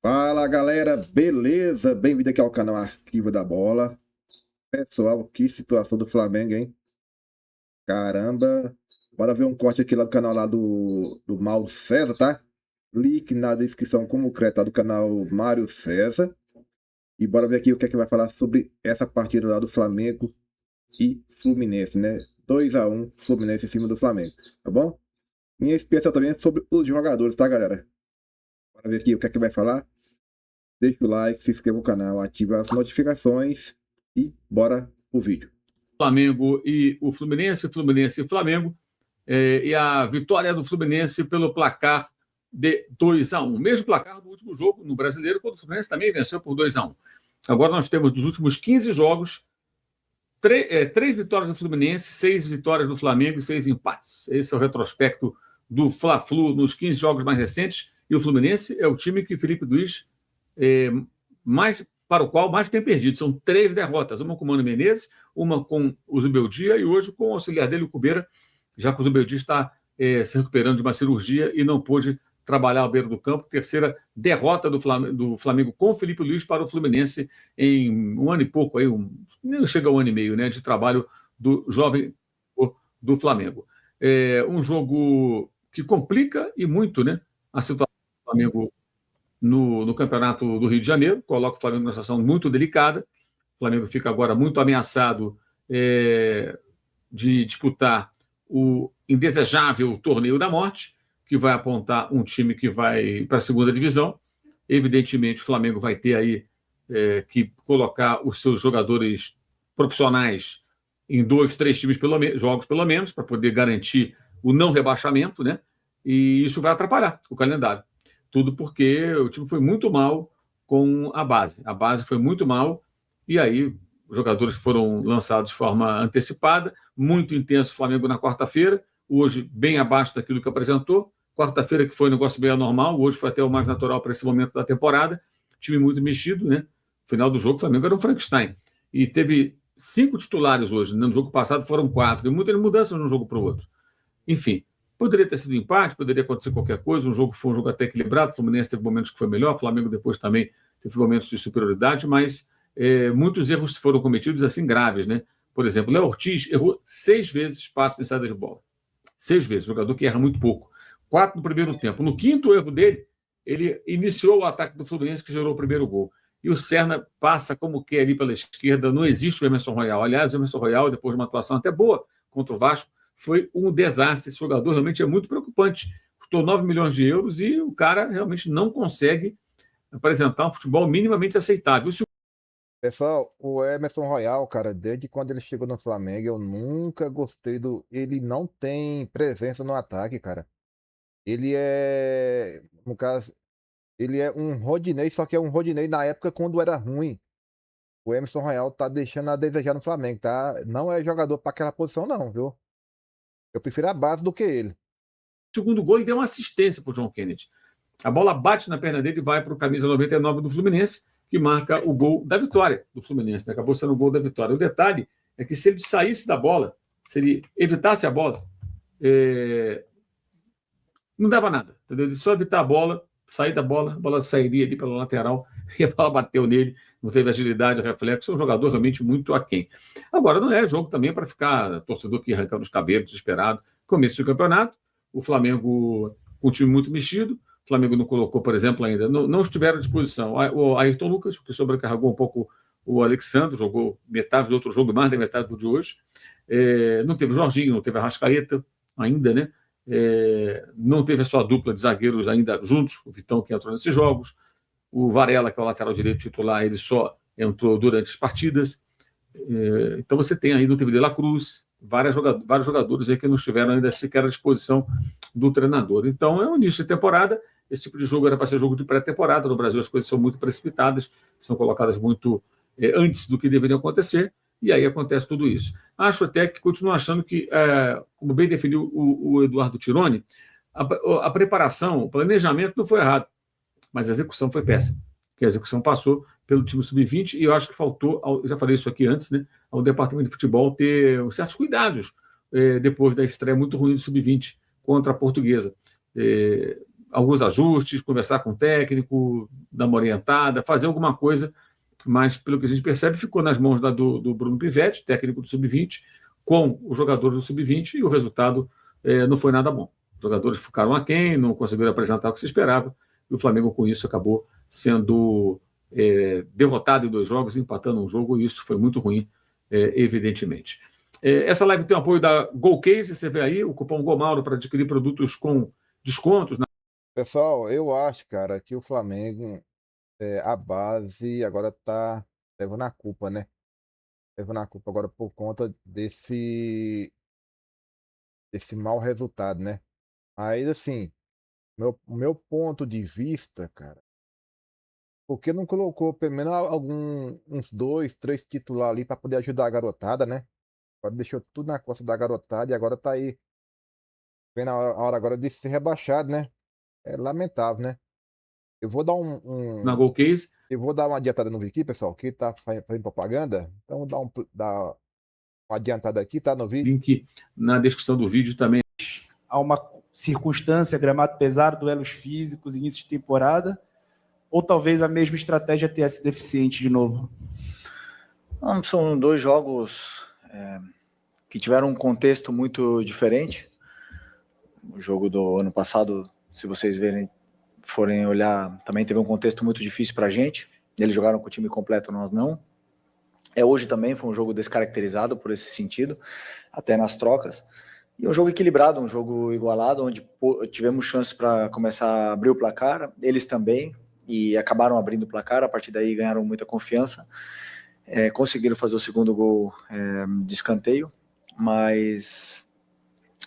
Fala galera, beleza? Bem-vindo aqui ao canal Arquivo da Bola. Pessoal, que situação do Flamengo, hein? Caramba! Bora ver um corte aqui lá do canal lá do Mauro César, tá? Link na descrição como crédito tá, do canal Mário César. E bora ver aqui o que é que vai falar sobre essa partida lá do Flamengo e Fluminense, né? 2-1 Fluminense em cima do Flamengo, tá bom? Minha especial também é sobre os jogadores, tá, galera? Bora ver aqui o que é que vai falar. Deixa o like, se inscreva no canal, ative as notificações e bora pro vídeo. Flamengo e o Fluminense e Flamengo, e a vitória do Fluminense pelo placar de 2-1. Mesmo placar do último jogo no Brasileiro, quando o Fluminense também venceu por 2-1. Agora nós temos dos últimos 15 jogos, 3 vitórias do Fluminense, 6 vitórias do Flamengo e 6 empates. Esse é o retrospecto do Fla-Flu nos 15 jogos mais recentes. E o Fluminense é o time que Felipe Luiz para o qual mais tem perdido. São 3 derrotas, uma com o Mano Menezes, uma com o Zubeldia e hoje com o auxiliar dele, o Cubeira, já que o Zubeldia está se recuperando de uma cirurgia e não pôde trabalhar à beira do campo. Terceira derrota do Flamengo com o Felipe Luiz para o Fluminense em um ano e pouco, nem chega a um ano e meio, né, de trabalho do jovem do Flamengo. Um jogo que complica e muito, né, a situação do Flamengo no Campeonato do Rio de Janeiro, coloca o Flamengo numa situação muito delicada. O Flamengo fica agora muito ameaçado de disputar o indesejável Torneio da Morte, que vai apontar um time que vai para a segunda divisão. Evidentemente, o Flamengo vai ter aí que colocar os seus jogadores profissionais em 2, 3 times jogos pelo menos, para poder garantir o não rebaixamento, né? E isso vai atrapalhar o calendário. Tudo porque o time foi muito mal com a base. A base foi muito mal e aí os jogadores foram lançados de forma antecipada, muito intenso o Flamengo na quarta-feira, hoje bem abaixo daquilo que apresentou. Quarta-feira que foi um negócio bem anormal, hoje foi até o mais natural para esse momento da temporada. Time muito mexido, né? No final do jogo o Flamengo era um Frankenstein. E teve 5 titulares hoje, no jogo passado foram 4, e muitas mudanças de um jogo para o outro. Enfim, poderia ter sido um empate, poderia acontecer qualquer coisa. O jogo foi um jogo até equilibrado. O Fluminense teve momentos que foi melhor, o Flamengo depois também teve momentos de superioridade, mas muitos erros foram cometidos assim graves, né? Por exemplo, o Léo Ortiz errou 6 vezes passe em saída de bola. 6 vezes, jogador que erra muito pouco. 4 no primeiro tempo. No quinto erro dele, ele iniciou o ataque do Fluminense que gerou o primeiro gol. E o Serna passa como que ali pela esquerda, não existe o Emerson Royal. Aliás, o Emerson Royal, depois de uma atuação até boa contra o Vasco, foi um desastre. Esse jogador realmente é muito preocupante. Custou 9 milhões de euros e o cara realmente não consegue apresentar um futebol minimamente aceitável. Pessoal, o Emerson Royal, cara, desde quando ele chegou no Flamengo, eu nunca gostei do. Ele não tem presença no ataque, cara. Ele é, no caso, ele é um Rodinei, só que é um Rodinei na época quando era ruim. O Emerson Royal tá deixando a desejar no Flamengo, tá? Não é jogador para aquela posição, não, viu? Eu prefiro a base do que ele. Segundo gol, ele deu uma assistência para o John Kennedy. A bola bate na perna dele e vai para o camisa 99 do Fluminense, que marca o gol da vitória do Fluminense. Né? Acabou sendo o gol da vitória. O detalhe é que se ele saísse da bola, se ele evitasse a bola, não dava nada. Entendeu? Ele só evitar a bola, sair da bola, a bola sairia ali pela lateral e a bola bateu nele, não teve agilidade, reflexo. É um jogador realmente muito aquém. Agora, não é jogo também para ficar torcedor que arrancando os cabelos, desesperado. Começo do campeonato, o Flamengo com um time muito mexido. O Flamengo não colocou, por exemplo, ainda, não estiveram à disposição. O Ayrton Lucas, que sobrecarregou um pouco o Alexandre, jogou metade do outro jogo, mais da metade do de hoje. Não teve o Jorginho, não teve a Arrascaeta ainda, né? Não teve a sua dupla de zagueiros ainda juntos, o Vitão que entrou nesses jogos, o Varela, que é o lateral direito titular, ele só entrou durante as partidas. Então você tem aí, não teve De La Cruz, vários jogadores aí que não estiveram ainda sequer à disposição do treinador. Então é um início de temporada. Esse tipo de jogo era para ser jogo de pré-temporada. No Brasil as coisas são muito precipitadas, são colocadas muito antes do que deveriam acontecer, e aí acontece tudo isso. Acho até que continuo achando que, como bem definiu o Eduardo Tironi, a preparação, o planejamento não foi errado, mas a execução foi péssima. Que a execução passou pelo time sub-20 e eu acho que faltou, eu já falei isso aqui antes, né, ao departamento de futebol ter certos cuidados depois da estreia muito ruim do sub-20 contra a Portuguesa. alguns ajustes, conversar com o técnico, dar uma orientada, fazer alguma coisa, mas pelo que a gente percebe, ficou nas mãos do Bruno Pivetti, técnico do Sub-20, com os jogadores do Sub-20, e o resultado não foi nada bom. Os jogadores ficaram aquém, não conseguiram apresentar o que se esperava, e o Flamengo, com isso, acabou sendo derrotado em 2 jogos, empatando um jogo, e isso foi muito ruim, evidentemente. Essa live tem o apoio da GoCase, você vê aí, o cupom GOMAURO para adquirir produtos com descontos. Pessoal, eu acho, cara, que o Flamengo, a base agora tá levando a culpa, né? Levando a culpa agora por conta desse mau resultado, né? Aí, assim, meu ponto de vista, cara, por que não colocou pelo menos uns 2, 3 titulares ali para poder ajudar a garotada, né? Agora deixou tudo na costa da garotada e agora tá aí vendo a hora agora de ser rebaixado, né? É lamentável, né? Eu vou dar Na GoCase. Eu vou dar uma adiantada no vídeo aqui, pessoal, que tá fazendo propaganda. Então, vou dar uma adiantada aqui, tá no vídeo. Link na descrição do vídeo também. Há uma circunstância, gramado pesado, duelos físicos, início de temporada, ou talvez a mesma estratégia tenha sido deficiente de novo? Não, são 2 jogos que tiveram um contexto muito diferente. O jogo do ano passado, se vocês forem olhar, também teve um contexto muito difícil para a gente. Eles jogaram com o time completo, nós não. Hoje também foi um jogo descaracterizado por esse sentido, até nas trocas. E um jogo equilibrado, um jogo igualado, onde tivemos chances para começar a abrir o placar, eles também, e acabaram abrindo o placar. A partir daí ganharam muita confiança, conseguiram fazer o segundo gol de escanteio, mas,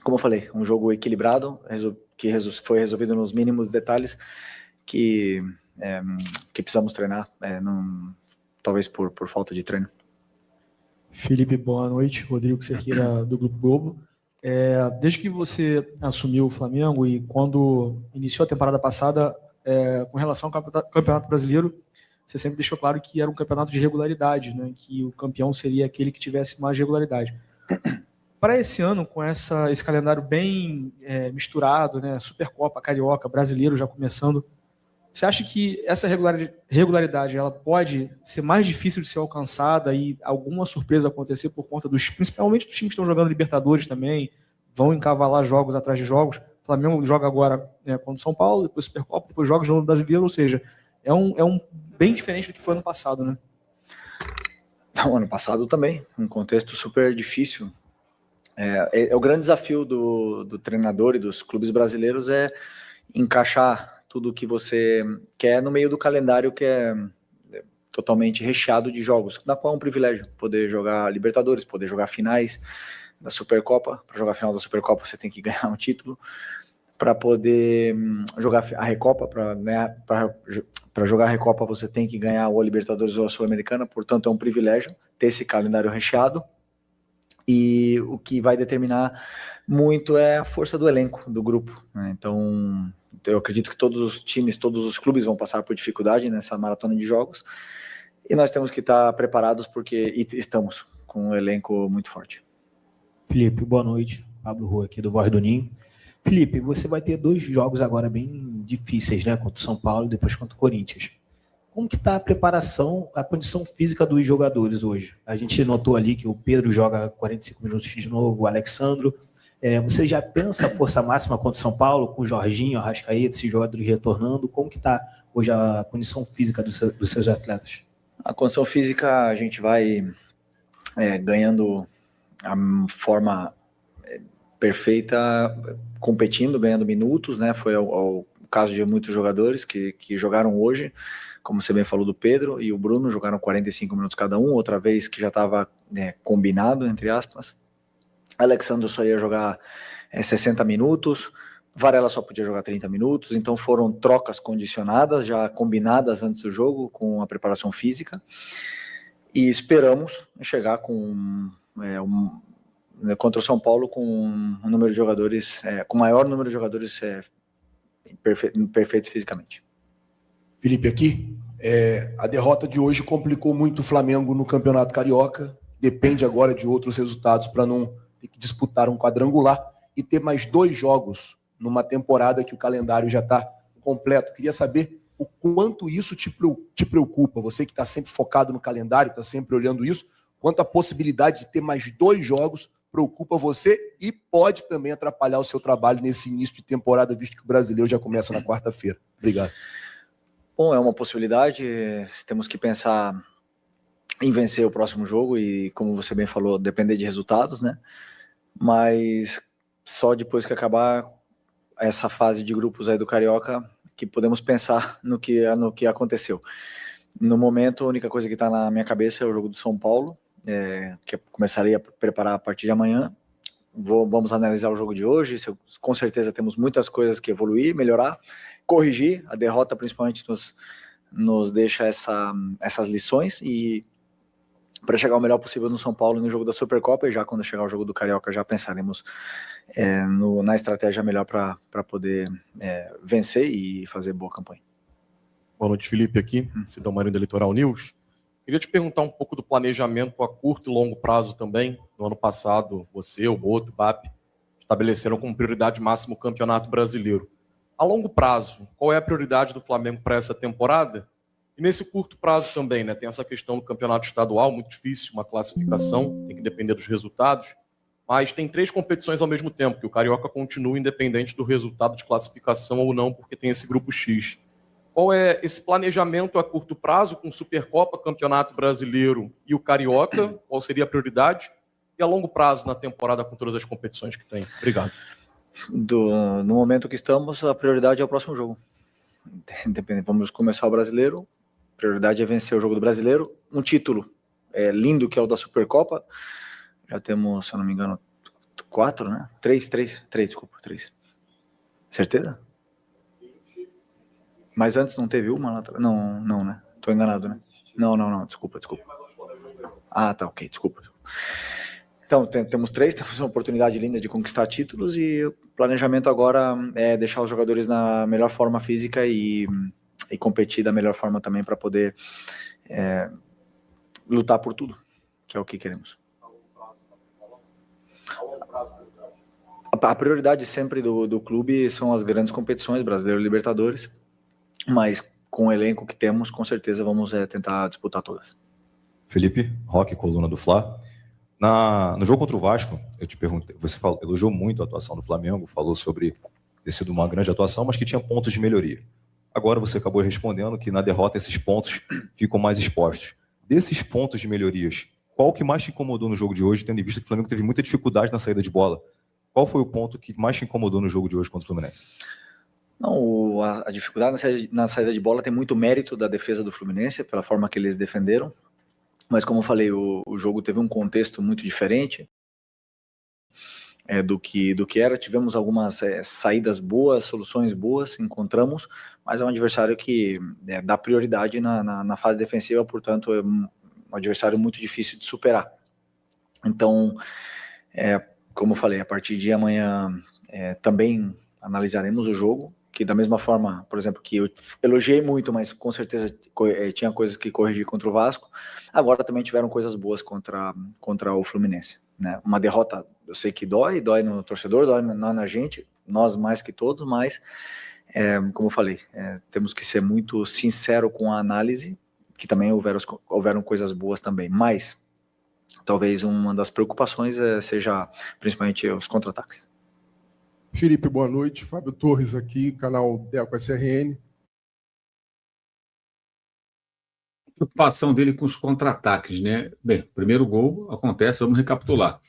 como eu falei, um jogo equilibrado, que foi resolvido nos mínimos detalhes, que precisamos treinar, talvez por falta de treino. Felipe, boa noite. Rodrigo Cerqueira, do Grupo Globo. Desde que você assumiu o Flamengo e quando iniciou a temporada passada, com relação ao Campeonato Brasileiro, você sempre deixou claro que era um campeonato de regularidade, né? Que o campeão seria aquele que tivesse mais regularidade. Para esse ano, com esse calendário bem misturado, né? Supercopa, Carioca, Brasileiro já começando, você acha que essa regularidade ela pode ser mais difícil de ser alcançada e alguma surpresa acontecer por conta principalmente dos times que estão jogando Libertadores também, vão encavalar jogos atrás de jogos? O Flamengo joga agora contra o São Paulo, depois Supercopa, depois joga no Brasileiro, ou seja, é um bem diferente do que foi ano passado, né? Não, ano passado também, um contexto super difícil. O grande desafio do treinador e dos clubes brasileiros é encaixar tudo o que você quer no meio do calendário que é totalmente recheado de jogos, na qual é um privilégio poder jogar Libertadores, poder jogar finais da Supercopa. Para jogar a final da Supercopa você tem que ganhar um título, para poder jogar a Recopa, para jogar a Recopa você tem que ganhar ou a Libertadores ou a Sul-Americana. Portanto, é um privilégio ter esse calendário recheado, e o que vai determinar muito é a força do elenco, do grupo, né? Então, eu acredito que todos os times, todos os clubes vão passar por dificuldade nessa maratona de jogos, e nós temos que estar preparados, porque estamos com um elenco muito forte. Felipe, boa noite. Pablo Rua aqui do Voz do Ninho. Felipe, você vai ter 2 jogos agora bem difíceis, né? Contra o São Paulo e depois contra o Corinthians. Como que está a preparação, a condição física dos jogadores hoje? A gente notou ali que o Pedro joga 45 minutos de novo, o Alexandro. Você já pensa a força máxima contra o São Paulo, com o Jorginho, Arrascaeta, esses jogadores retornando? Como que está hoje a condição física dos seus atletas? A condição física, a gente vai ganhando a forma perfeita, competindo, ganhando minutos, né? Foi o caso de muitos jogadores que jogaram hoje, como você bem falou do Pedro e o Bruno, jogaram 45 minutos cada um, outra vez que já estava combinado, entre aspas. Alexandre só ia jogar 60 minutos, Varela só podia jogar 30 minutos, então foram trocas condicionadas, já combinadas antes do jogo, com a preparação física, e esperamos chegar com contra o São Paulo com um número de jogadores, com maior número de jogadores perfeitos fisicamente. Felipe aqui, a derrota de hoje complicou muito o Flamengo no Campeonato Carioca, depende agora de outros resultados para não ter que disputar um quadrangular e ter mais 2 jogos numa temporada que o calendário já está completo. Queria saber o quanto isso te preocupa, você que está sempre focado no calendário, está sempre olhando isso, quanto a possibilidade de ter mais 2 jogos preocupa você e pode também atrapalhar o seu trabalho nesse início de temporada, visto que o Brasileiro já começa na quarta-feira. Obrigado. Bom, é uma possibilidade, temos que pensar em vencer o próximo jogo e, como você bem falou, depender de resultados, né? Mas só depois que acabar essa fase de grupos aí do Carioca que podemos pensar no que aconteceu. No momento, a única coisa que está na minha cabeça é o jogo do São Paulo, que eu começaria a preparar a partir de amanhã. Vamos analisar o jogo de hoje, com certeza temos muitas coisas que evoluir, melhorar, corrigir. A derrota principalmente nos deixa essas lições e para chegar o melhor possível no São Paulo no jogo da Supercopa, e já quando chegar o jogo do Carioca já pensaremos na estratégia melhor para poder vencer e fazer boa campanha. Boa noite, Felipe, aqui, Cidão Marinho da Litoral News. Queria te perguntar um pouco do planejamento a curto e longo prazo também. No ano passado, você, o Boto, o BAP, estabeleceram como prioridade máxima o Campeonato Brasileiro. A longo prazo, qual é a prioridade do Flamengo para essa temporada? E nesse curto prazo também, né? Tem essa questão do campeonato estadual, muito difícil, uma classificação, tem que depender dos resultados. Mas tem 3 competições ao mesmo tempo, que o Carioca continua independente do resultado de classificação ou não, porque tem esse grupo X. Qual é esse planejamento a curto prazo com Supercopa, Campeonato Brasileiro e o Carioca? Qual seria a prioridade? E a longo prazo na temporada com todas as competições que tem? Obrigado. No momento que estamos, a prioridade é o próximo jogo. Vamos começar o Brasileiro. A prioridade é vencer o jogo do Brasileiro. Um título lindo que é o da Supercopa. Já temos, se eu não me engano, 4, né? 3, desculpa, 3. Certeza? Mas antes não teve uma lá atrás? Não, né? Tô enganado, né? Não, desculpa. Ah, tá, ok, desculpa. Então, temos 3, temos uma oportunidade linda de conquistar títulos e o planejamento agora é deixar os jogadores na melhor forma física e competir da melhor forma também para poder lutar por tudo, que é o que queremos. A prioridade sempre do clube são as grandes competições, Brasileiro e Libertadores, mas com o elenco que temos, com certeza vamos tentar disputar todas. Felipe, Roque, coluna do Fla. No jogo contra o Vasco, eu te perguntei, você elogiou muito a atuação do Flamengo, falou sobre ter sido uma grande atuação, mas que tinha pontos de melhoria. Agora você acabou respondendo que na derrota esses pontos ficam mais expostos. Desses pontos de melhorias, qual que mais te incomodou no jogo de hoje, tendo em vista que o Flamengo teve muita dificuldade na saída de bola? Qual foi o ponto que mais te incomodou no jogo de hoje contra o Fluminense? Não, a dificuldade na saída de bola tem muito mérito da defesa do Fluminense, pela forma que eles defenderam. Mas, como eu falei, o jogo teve um contexto muito diferente do que era. Tivemos algumas saídas boas, soluções boas, encontramos, mas é um adversário que dá prioridade na fase defensiva, portanto, é um adversário muito difícil de superar. Então, como eu falei, a partir de amanhã também analisaremos o jogo, que da mesma forma, por exemplo, que eu elogiei muito, mas com certeza tinha coisas que corrigir contra o Vasco, agora também tiveram coisas boas contra o Fluminense, né? Uma derrota, eu sei que dói no torcedor, dói na gente, nós mais que todos, mas, como eu falei, temos que ser muito sincero com a análise, que também houveram coisas boas também, mas talvez uma das preocupações seja principalmente os contra-ataques. Felipe, boa noite. Fábio Torres aqui, canal Deco SRN. Preocupação dele com os contra-ataques, né? Bem, primeiro gol acontece, vamos recapitular.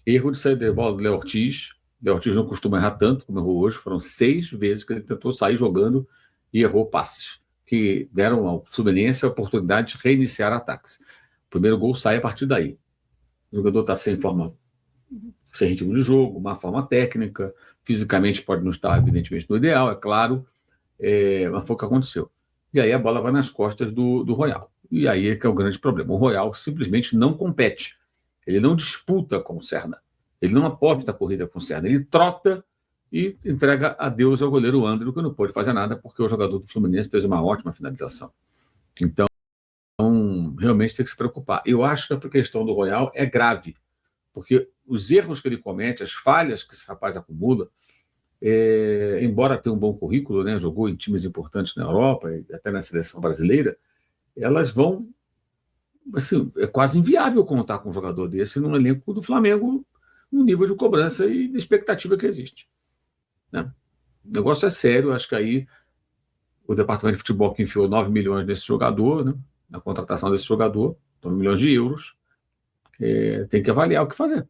Erro de saída de bola do Léo Ortiz. Léo Ortiz não costuma errar tanto como errou hoje. Foram 6 vezes que ele tentou sair jogando e errou passes, que deram ao Fluminense a oportunidade de reiniciar ataques. O primeiro gol sai a partir daí. O jogador está sem ritmo de jogo, má forma técnica, fisicamente pode não estar, evidentemente, no ideal, é claro, mas foi o que aconteceu. E aí a bola vai nas costas do Royal. E aí é que é o grande problema. O Royal simplesmente não compete. Ele não disputa com o Serna. Ele não aposta a corrida com o Serna. Ele trota e entrega adeus ao goleiro André, que não pôde fazer nada porque o jogador do Fluminense fez uma ótima finalização. Então, realmente tem que se preocupar. Eu acho que a questão do Royal é grave, porque os erros que ele comete, as falhas que esse rapaz acumula, embora tenha um bom currículo, né, jogou em times importantes na Europa e até na seleção brasileira, elas vão, assim, é quase inviável contar com um jogador desse num elenco do Flamengo, no nível de cobrança e de expectativa que existe, né? O negócio é sério, acho que aí o departamento de futebol que enfiou 9 milhões nesse jogador, né, na contratação desse jogador, 9 milhões de euros, tem que avaliar o que fazer.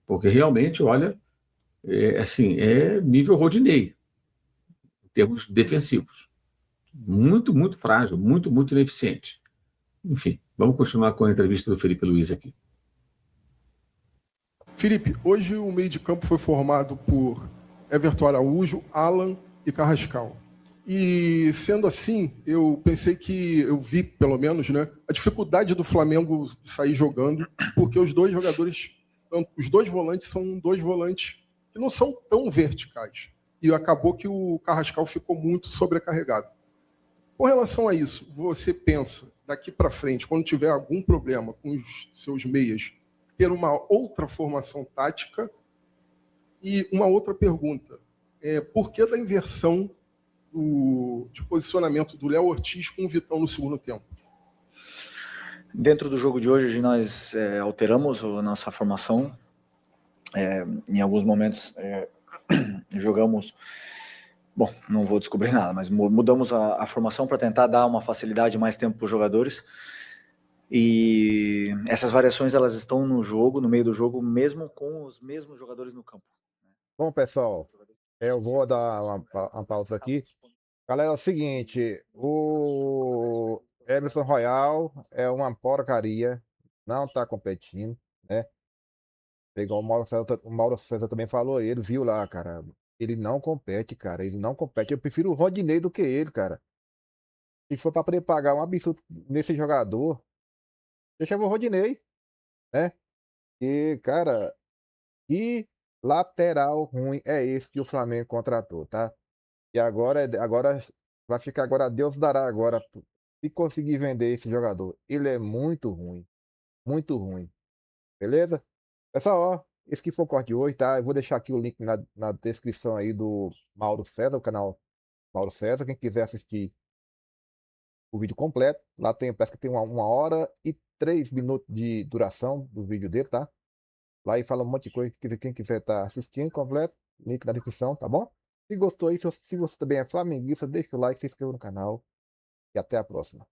Porque realmente, olha, assim, é nível Rodinei, em termos defensivos. Muito, muito frágil, muito, muito ineficiente. Enfim, vamos continuar com a entrevista do Felipe Luiz aqui. Felipe, hoje o meio de campo foi formado por Everton Araújo, Alan e Carrascal. E sendo assim, eu pensei que eu vi, pelo menos, né, a dificuldade do Flamengo sair jogando, porque os dois jogadores, os dois volantes são dois volantes que não são tão verticais. E acabou que o Carrascal ficou muito sobrecarregado. Com relação a isso, você pensa, daqui para frente, quando tiver algum problema com os seus meias, ter uma outra formação tática? E uma outra pergunta, por que da inversão de posicionamento do Léo Ortiz com o Vitão no segundo tempo? Dentro do jogo de hoje, nós alteramos a nossa formação. Em alguns momentos jogamos... Bom, não vou descobrir nada, mas mudamos a formação para tentar dar uma facilidade, mais tempo para os jogadores. E essas variações, elas estão no jogo, no meio do jogo, mesmo com os mesmos jogadores no campo. Bom, pessoal, eu vou dar uma pausa aqui. Galera, é o seguinte, o Emerson Royal é uma porcaria, não tá competindo, né? Igual o Mauro César também falou, ele viu lá, cara. Ele não compete, cara. Ele não compete. Eu prefiro o Rodinei do que ele, cara. Se for pra poder pagar um absurdo nesse jogador, deixa o Rodinei, né? E, cara, que lateral ruim é esse que o Flamengo contratou, tá? E agora vai ficar agora, Deus dará agora, se conseguir vender esse jogador. Ele é muito ruim. Muito ruim. Beleza? Pessoal, ó, esse que foi o corte de hoje, tá? Eu vou deixar aqui o link na descrição aí do Mauro César, o canal Mauro César. Quem quiser assistir o vídeo completo, lá tem, parece que tem 1 hora e 3 minutos de duração do vídeo dele, tá? Lá e fala um monte de coisa. Quem quiser estar assistindo completo, link na descrição, tá bom? Se gostou aí, se você também é flamenguista, deixa o like, se inscreva no canal e até a próxima.